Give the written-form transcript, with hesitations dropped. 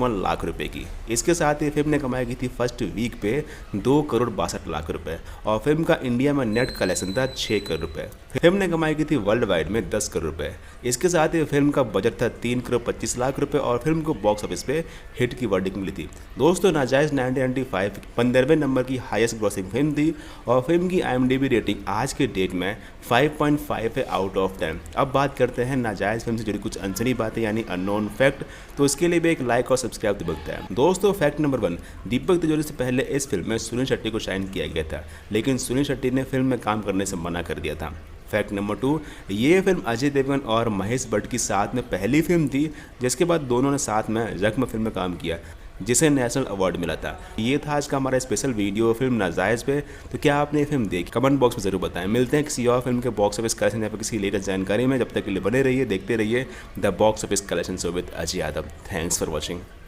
लाख रुपए की। इसके साथ ही फिल्म ने कमाई की थी फर्स्ट वीक पे 2,62,00,000 रुपए और फिल्म का इंडिया में नेट कलेक्शन था 6 करोड़ रुपए। फिल्म ने कमाई की थी वर्ल्ड वाइड में 10 करोड़ रुपए। इसके साथ ही फिल्म का बजट था 3,25,00,000 रुपए और फिल्म को बॉक्स ऑफिस पे हिट की वर्डिंग मिली थी। दोस्तों, नाजायज़ 1995 15वें नंबर की हाईएस्ट ग्रॉसिंग फिल्म थी और फिल्म की IMDb रेटिंग आज के डेट में 5.5 है आउट ऑफ 10। अब बात करते हैं नाजायज़ फिल्म से जुड़ी कुछ अनसनी बातें यानी अननोन फैक्ट, तो इसके लिए भी एक लाइक और सब्सक्राइब तो बनता है। दोस्तों, फैक्ट नंबर 1, दीपक तिजोरी से पहले इस फिल्म में सुनील शेट्टी को साइन किया गया था, लेकिन सुनील शेट्टी ने फिल्म में काम करने से मना कर दिया था। फैक्ट नंबर 2, ये फिल्म अजय देवगन और महेश भट्ट की साथ में पहली फिल्म थी, जिसके बाद दोनों ने साथ में जख्म फिल्म में काम किया, जिसे नेशनल अवार्ड मिला था। ये था आज का हमारा स्पेशल वीडियो फिल्म नाजायज़ पे। तो क्या आपने ये फिल्म देखी? कमेंट बॉक्स में ज़रूर बताएं। मिलते हैं किसी और फिल्म के बॉक्स ऑफिस कलेक्शन या फिर किसी लेटेस्ट जानकारी में। जब तक के लिए बने रहिए, देखते रहिए the box office collection show with Ajay Yadav. Thanks for watching.